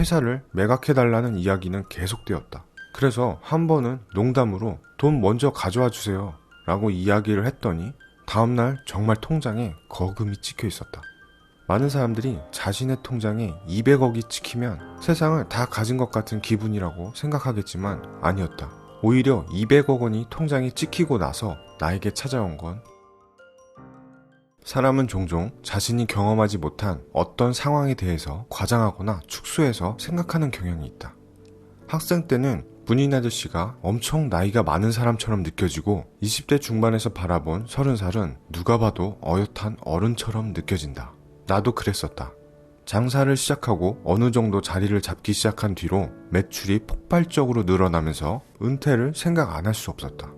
회사를 매각해달라는 이야기는 계속되었다. 그래서 한 번은 농담으로 돈 먼저 가져와 주세요 라고 이야기를 했더니 다음날 정말 통장에 거금이 찍혀 있었다. 많은 사람들이 자신의 통장에 200억이 찍히면 세상을 다 가진 것 같은 기분이라고 생각하겠지만 아니었다. 오히려 200억 원이 통장에 찍히고 나서 나에게 찾아온 건 사람은 종종 자신이 경험하지 못한 어떤 상황에 대해서 과장하거나 축소해서 생각하는 경향이 있다. 학생 때는 군인 아저씨가 엄청 나이가 많은 사람처럼 느껴지고 20대 중반에서 바라본 30살은 누가 봐도 어엿한 어른처럼 느껴진다. 나도 그랬었다. 장사를 시작하고 어느 정도 자리를 잡기 시작한 뒤로 매출이 폭발적으로 늘어나면서 은퇴를 생각 안 할 수 없었다.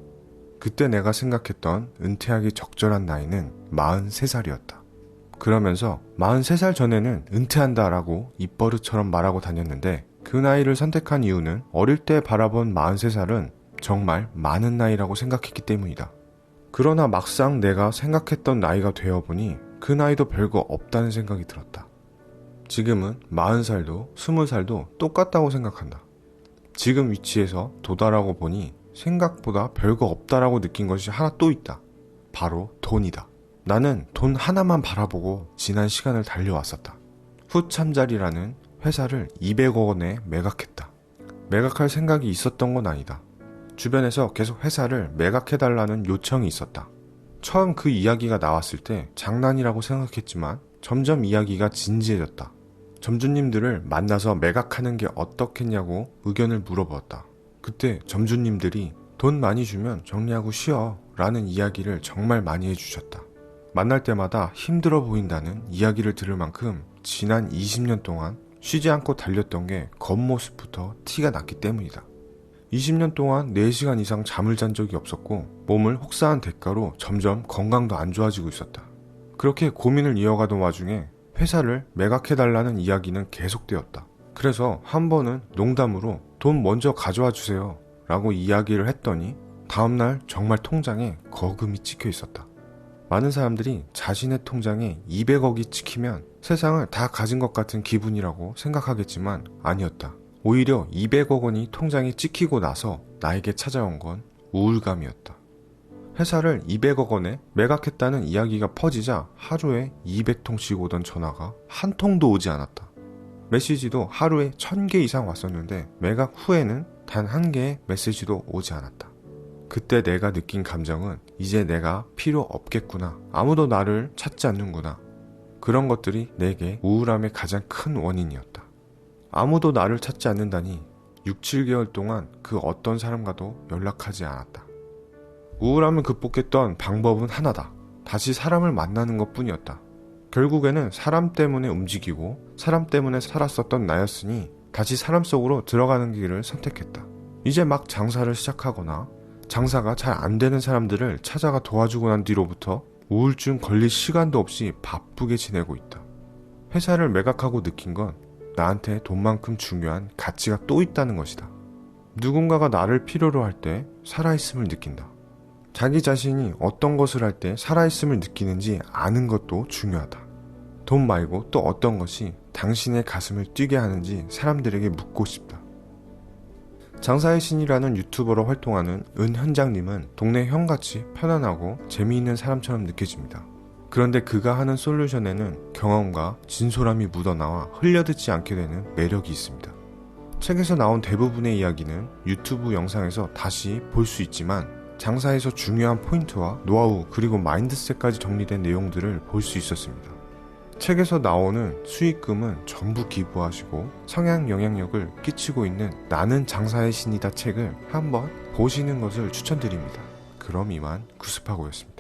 그때 내가 생각했던 은퇴하기 적절한 나이는 43살이었다. 그러면서 43살 전에는 은퇴한다라고 입버릇처럼 말하고 다녔는데 그 나이를 선택한 이유는 어릴 때 바라본 43살은 정말 많은 나이라고 생각했기 때문이다. 그러나 막상 내가 생각했던 나이가 되어보니 그 나이도 별거 없다는 생각이 들었다. 지금은 40살도 20살도 똑같다고 생각한다. 지금 위치에서 도달하고 보니 생각보다 별거 없다라고 느낀 것이 하나 또 있다. 바로 돈이다. 나는 돈 하나만 바라보고 지난 시간을 달려왔었다. 후참자리라는 회사를 200억 원에 매각했다. 매각할 생각이 있었던 건 아니다. 주변에서 계속 회사를 매각해달라는 요청이 있었다. 처음 그 이야기가 나왔을 때 장난이라고 생각했지만 점점 이야기가 진지해졌다. 점주님들을 만나서 매각하는 게 어떻겠냐고 의견을 물어보았다. 그때 점주님들이 돈 많이 주면 정리하고 쉬어 라는 이야기를 정말 많이 해주셨다. 만날 때마다 힘들어 보인다는 이야기를 들을 만큼 지난 20년 동안 쉬지 않고 달렸던 게 겉모습부터 티가 났기 때문이다. 20년 동안 4시간 이상 잠을 잔 적이 없었고 몸을 혹사한 대가로 점점 건강도 안 좋아지고 있었다. 그렇게 고민을 이어가던 와중에 회사를 매각해달라는 이야기는 계속되었다. 그래서 한 번은 농담으로 돈 먼저 가져와 주세요 라고 이야기를 했더니 다음날 정말 통장에 거금이 찍혀 있었다. 많은 사람들이 자신의 통장에 200억이 찍히면 세상을 다 가진 것 같은 기분이라고 생각하겠지만 아니었다. 오히려 200억 원이 통장에 찍히고 나서 나에게 찾아온 건 우울감이었다. 회사를 200억 원에 매각했다는 이야기가 퍼지자 하루에 200통씩 오던 전화가 한 통도 오지 않았다. 메시지도 하루에 1000개 이상 왔었는데 매각 후에는 단 한 개의 메시지도 오지 않았다. 그때 내가 느낀 감정은 이제 내가 필요 없겠구나. 아무도 나를 찾지 않는구나. 그런 것들이 내게 우울함의 가장 큰 원인이었다. 아무도 나를 찾지 않는다니 6, 7개월 동안 그 어떤 사람과도 연락하지 않았다. 우울함을 극복했던 방법은 하나다. 다시 사람을 만나는 것 뿐이었다. 결국에는 사람 때문에 움직이고 사람 때문에 살았었던 나였으니 다시 사람 속으로 들어가는 길을 선택했다. 이제 막 장사를 시작하거나 장사가 잘 안 되는 사람들을 찾아가 도와주고 난 뒤로부터 우울증 걸릴 시간도 없이 바쁘게 지내고 있다. 회사를 매각하고 느낀 건 나한테 돈만큼 중요한 가치가 또 있다는 것이다. 누군가가 나를 필요로 할 때 살아있음을 느낀다. 자기 자신이 어떤 것을 할 때 살아있음을 느끼는지 아는 것도 중요하다. 돈 말고 또 어떤 것이 당신의 가슴을 뛰게 하는지 사람들에게 묻고 싶다. 장사의 신이라는 유튜버로 활동하는 은현장님은 동네 형같이 편안하고 재미있는 사람처럼 느껴집니다. 그런데 그가 하는 솔루션에는 경험과 진솔함이 묻어나와 흘려듣지 않게 되는 매력이 있습니다. 책에서 나온 대부분의 이야기는 유튜브 영상에서 다시 볼 수 있지만 장사에서 중요한 포인트와 노하우 그리고 마인드셋까지 정리된 내용들을 볼 수 있었습니다. 책에서 나오는 수익금은 전부 기부하시고 성향 영향력을 끼치고 있는 나는 장사의 신이다 책을 한번 보시는 것을 추천드립니다. 그럼 이만 구습하고였습니다.